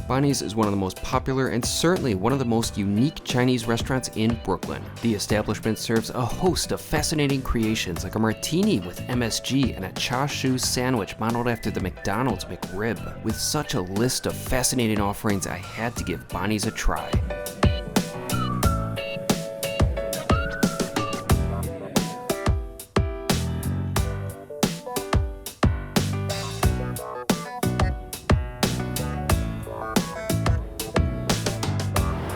Bonnie's is one of the most popular and certainly one of the most unique Chinese restaurants in Brooklyn. The establishment serves a host of fascinating creations like a martini with MSG and a Chashu sandwich modeled after the McDonald's McRib. With such a list of fascinating offerings, I had to give Bonnie's a try.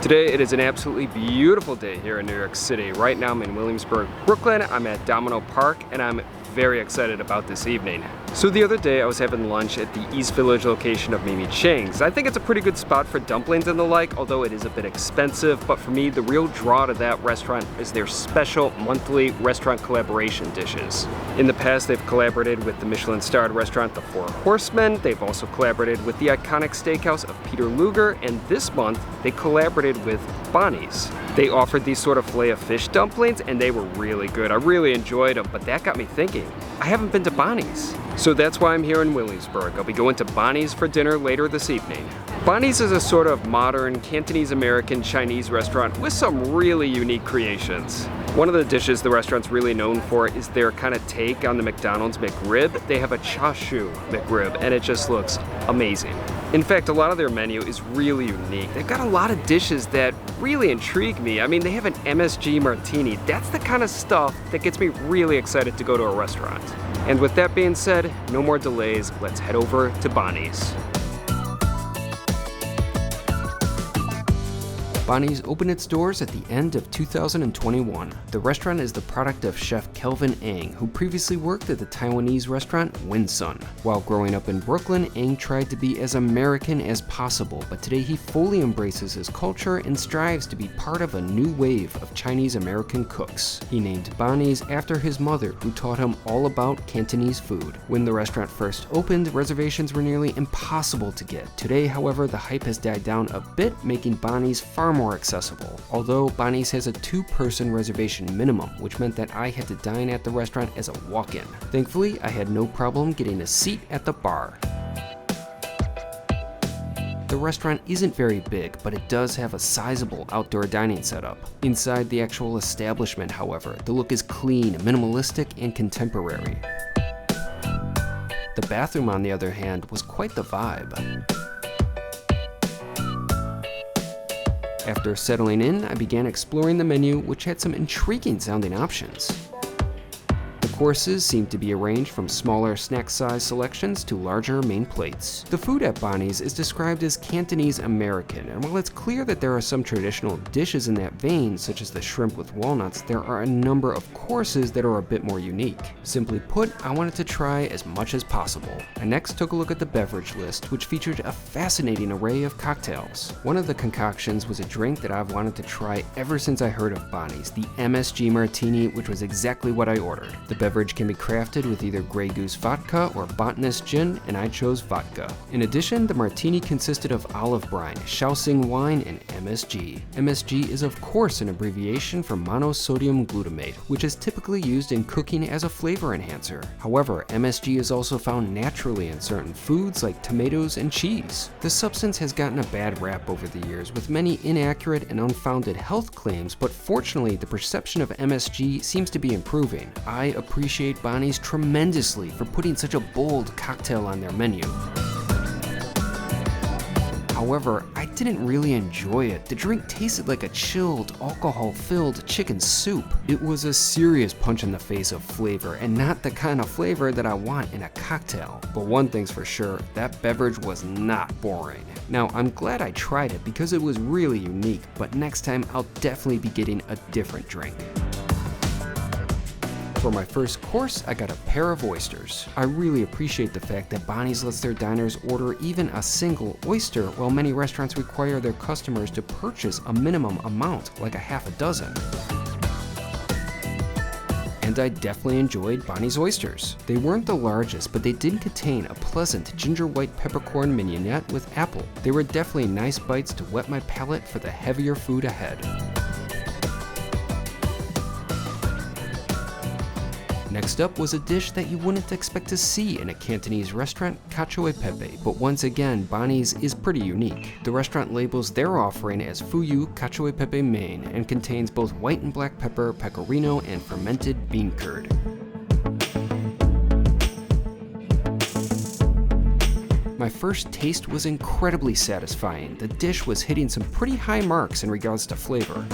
Today it is an absolutely beautiful day here in New York City. Right now I'm in Williamsburg, Brooklyn. I'm at Domino Park and I'm very excited about this evening. So the other day I was having lunch at the East Village location of Mimi Chang's. I think it's a pretty good spot for dumplings and the like, although it is a bit expensive, but for me the real draw to that restaurant is their special monthly restaurant collaboration dishes. In the past they've collaborated with the Michelin-starred restaurant The Four Horsemen, they've also collaborated with the iconic steakhouse of Peter Luger, and this month they collaborated with Bonnie's. They offered these sort of filet-o-fish dumplings and they were really good. I really enjoyed them, but that got me thinking, I haven't been to Bonnie's. So that's why I'm here in Williamsburg. I'll be going to Bonnie's for dinner later this evening. Bonnie's is a sort of modern Cantonese American Chinese restaurant with some really unique creations. One of the dishes the restaurant's really known for is their kind of take on the McDonald's McRib. They have a Chashu McRib and it just looks amazing. In fact, a lot of their menu is really unique. They've got a lot of dishes that really intrigue me. I mean, they have an MSG martini. That's the kind of stuff that gets me really excited to go to a restaurant. And with that being said, no more delays. Let's head over to Bonnie's. Bonnie's opened its doors at the end of 2021. The restaurant is the product of chef Kelvin Ang, who previously worked at the Taiwanese restaurant Winsun. While growing up in Brooklyn, Ang tried to be as American as possible, but today he fully embraces his culture and strives to be part of a new wave of Chinese American cooks. He named Bonnie's after his mother, who taught him all about Cantonese food. When the restaurant first opened, reservations were nearly impossible to get. Today, however, the hype has died down a bit, making Bonnie's far more accessible. Although Bonnie's has a 2-person reservation minimum, which meant that I had to dine at the restaurant as a walk-in. Thankfully, I had no problem getting a seat at the bar. The restaurant isn't very big, but it does have a sizable outdoor dining setup. Inside the actual establishment, however, the look is clean, minimalistic, and contemporary. The bathroom, on the other hand, was quite the vibe. After settling in, I began exploring the menu, which had some intriguing sounding options. The courses seemed to be arranged from smaller snack-size selections to larger main plates. The food at Bonnie's is described as Cantonese American, and while it's clear that there are some traditional dishes in that vein, such as the shrimp with walnuts, there are a number of courses that are a bit more unique. Simply put, I wanted to try as much as possible. I next took a look at the beverage list, which featured a fascinating array of cocktails. One of the concoctions was a drink that I've wanted to try ever since I heard of Bonnie's, the MSG Martini, which was exactly what I ordered. The beverage can be crafted with either Grey Goose vodka or Botanist gin, and I chose vodka. In addition, the martini consisted of olive brine, Shaoxing wine, and MSG. MSG is of course an abbreviation for monosodium glutamate, which is typically used in cooking as a flavor enhancer. However, MSG is also found naturally in certain foods like tomatoes and cheese. The substance has gotten a bad rap over the years, with many inaccurate and unfounded health claims, but fortunately the perception of MSG seems to be improving. I appreciate Bonnie's tremendously for putting such a bold cocktail on their menu. However, I didn't really enjoy it. The drink tasted like a chilled, alcohol-filled chicken soup. It was a serious punch in the face of flavor, and not the kind of flavor that I want in a cocktail. But one thing's for sure, that beverage was not boring. Now, I'm glad I tried it because it was really unique, but next time I'll definitely be getting a different drink. For my first course, I got a pair of oysters. I really appreciate the fact that Bonnie's lets their diners order even a single oyster, while many restaurants require their customers to purchase a minimum amount, like a half a dozen. And I definitely enjoyed Bonnie's oysters. They weren't the largest, but they did contain a pleasant ginger white peppercorn mignonette with apple. They were definitely nice bites to whet my palate for the heavier food ahead. Next up was a dish that you wouldn't expect to see in a Cantonese restaurant, cacio pepe, but once again, Bonnie's is pretty unique. The restaurant labels their offering as fuyu cacio pepe main and contains both white and black pepper, pecorino, and fermented bean curd. My first taste was incredibly satisfying. The dish was hitting some pretty high marks in regards to flavor.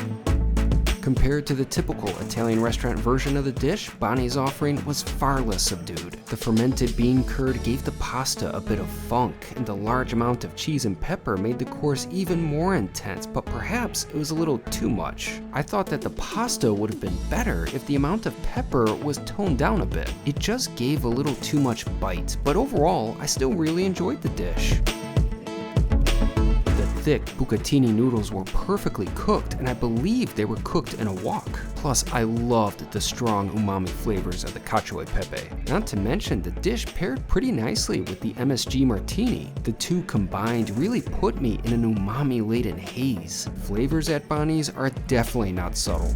Compared to the typical Italian restaurant version of the dish, Bonnie's offering was far less subdued. The fermented bean curd gave the pasta a bit of funk, and the large amount of cheese and pepper made the course even more intense, but perhaps it was a little too much. I thought that the pasta would have been better if the amount of pepper was toned down a bit. It just gave a little too much bite, but overall, I still really enjoyed the dish. Thick bucatini noodles were perfectly cooked, and I believe they were cooked in a wok. Plus, I loved the strong umami flavors of the cacio pepe. Not to mention, the dish paired pretty nicely with the MSG martini. The two combined really put me in an umami-laden haze. Flavors at Bonnie's are definitely not subtle.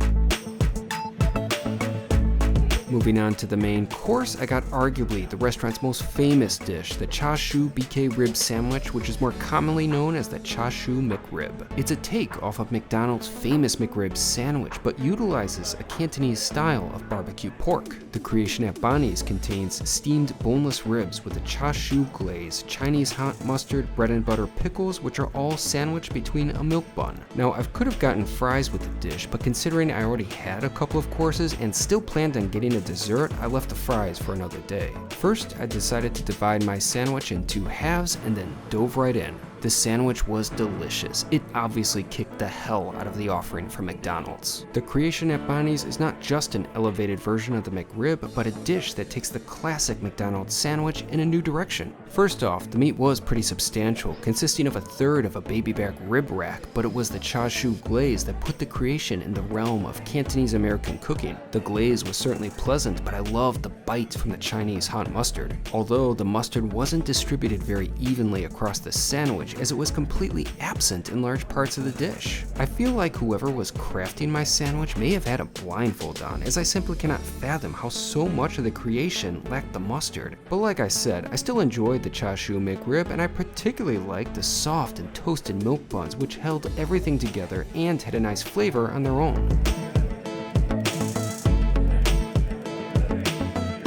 Moving on to the main course, I got arguably the restaurant's most famous dish, the Chashu MC Rib sandwich, which is more commonly known as the Chashu McRib. It's a take off of McDonald's famous McRib sandwich, but utilizes a Cantonese style of barbecue pork. The creation at Bonnie's contains steamed boneless ribs with a chashu glaze, Chinese hot mustard, bread and butter pickles, which are all sandwiched between a milk bun. Now, I could have gotten fries with the dish, but considering I already had a couple of courses and still planned on getting a dessert, I left the fries for another day. First, I decided to divide my sandwich in two halves and then dove right in. The sandwich was delicious. It obviously kicked the hell out of the offering from McDonald's. The creation at Bonnie's is not just an elevated version of the McRib, but a dish that takes the classic McDonald's sandwich in a new direction. First off, the meat was pretty substantial, consisting of a third of a baby back rib rack, but it was the chashu glaze that put the creation in the realm of Cantonese American cooking. The glaze was certainly pleasant, but I loved the bite from the Chinese hot mustard. Although the mustard wasn't distributed very evenly across the sandwich, as it was completely absent in large parts of the dish. I feel like whoever was crafting my sandwich may have had a blindfold on, as I simply cannot fathom how so much of the creation lacked the mustard. But like I said, I still enjoyed the Chashu McRib, and I particularly liked the soft and toasted milk buns, which held everything together and had a nice flavor on their own.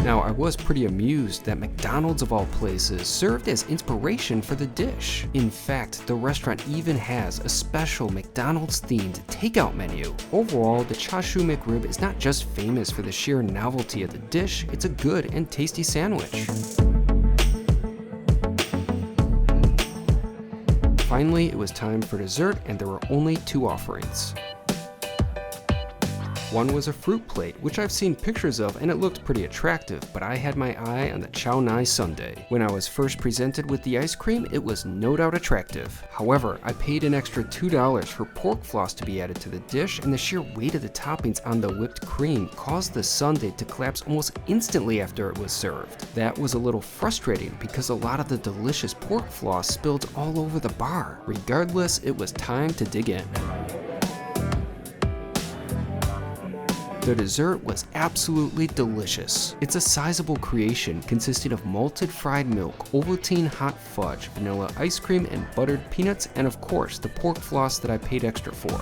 Now, I was pretty amused that McDonald's of all places served as inspiration for the dish. In fact, the restaurant even has a special McDonald's themed takeout menu. Overall, the Chashu McRib is not just famous for the sheer novelty of the dish, it's a good and tasty sandwich. Finally, it was time for dessert, and there were only two offerings. One was a fruit plate, which I've seen pictures of and it looked pretty attractive, but I had my eye on the Cantonese sundae. When I was first presented with the ice cream, it was no doubt attractive. However, I paid an extra $2 for pork floss to be added to the dish, and the sheer weight of the toppings on the whipped cream caused the sundae to collapse almost instantly after it was served. That was a little frustrating because a lot of the delicious pork floss spilled all over the bar. Regardless, it was time to dig in. The dessert was absolutely delicious. It's a sizable creation consisting of malted fried milk, Ovaltine hot fudge, vanilla ice cream, and buttered peanuts, and of course, the pork floss that I paid extra for.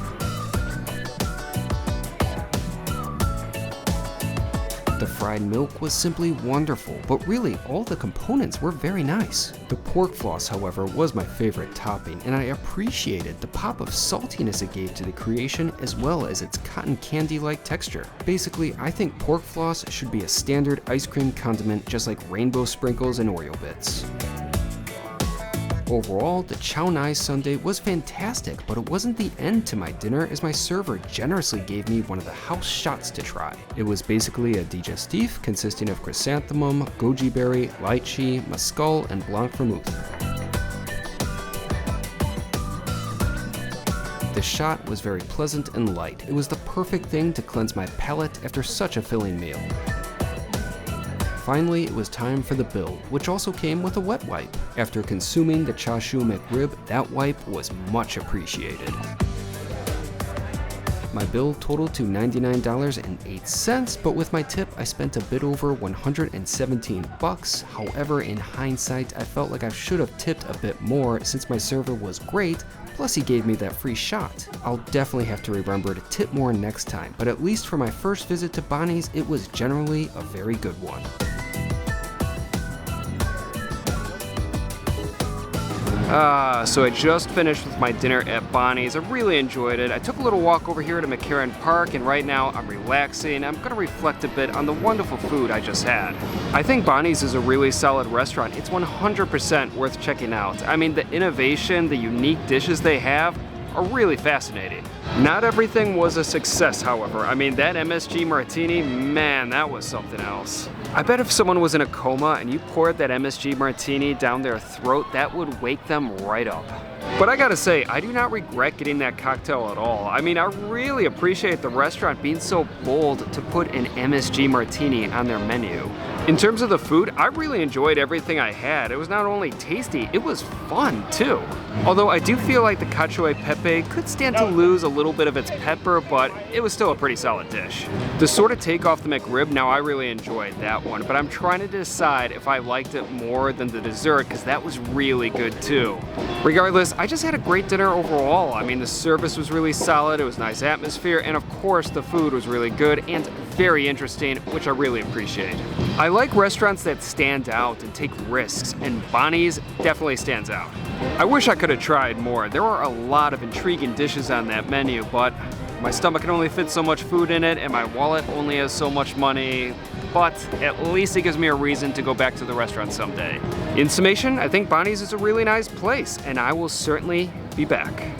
The fried milk was simply wonderful, but really all the components were very nice. The pork floss, however, was my favorite topping, and I appreciated the pop of saltiness it gave to the creation as well as its cotton candy-like texture. Basically, I think pork floss should be a standard ice cream condiment just like rainbow sprinkles and Oreo bits. Overall, the Cantonese sundae was fantastic, but it wasn't the end to my dinner as my server generously gave me one of the house shots to try. It was basically a digestif consisting of chrysanthemum, goji berry, lychee, mescal, and blanc vermouth. The shot was very pleasant and light. It was the perfect thing to cleanse my palate after such a filling meal. Finally, it was time for the bill, which also came with a wet wipe. After consuming the Chashu McRib, that wipe was much appreciated. My bill totaled to $99.08, but with my tip, I spent a bit over $117. However, in hindsight, I felt like I should have tipped a bit more since my server was great, plus he gave me that free shot. I'll definitely have to remember to tip more next time, but at least for my first visit to Bonnie's, it was generally a very good one. So I just finished with my dinner at Bonnie's. I really enjoyed it. I took a little walk over here to McCarran Park, and right now I'm relaxing. I'm gonna reflect a bit on the wonderful food I just had. I think Bonnie's is a really solid restaurant. It's 100% worth checking out. I mean, the innovation, the unique dishes they have are really fascinating. Not everything was a success, however. I mean, that MSG martini, man, that was something else. I bet if someone was in a coma and you poured that MSG martini down their throat, that would wake them right up. But I gotta say, I do not regret getting that cocktail at all. I mean, I really appreciate the restaurant being so bold to put an MSG martini on their menu. In terms of the food, I really enjoyed everything I had. It was not only tasty, it was fun too. Although I do feel like the cacio pepe could stand to lose a little bit of its pepper, but it was still a pretty solid dish. To sort of take off the McRib, now I really enjoyed that one, but I'm trying to decide if I liked it more than the dessert, because that was really good too. Regardless, I just had a great dinner overall. I mean, the service was really solid, it was a nice atmosphere, and of course the food was really good and very interesting, which I really appreciate. I like restaurants that stand out and take risks, and Bonnie's definitely stands out. I wish I could have tried more. There are a lot of intriguing dishes on that menu, but my stomach can only fit so much food in it, and my wallet only has so much money, but at least it gives me a reason to go back to the restaurant someday. In summation, I think Bonnie's is a really nice place, and I will certainly be back.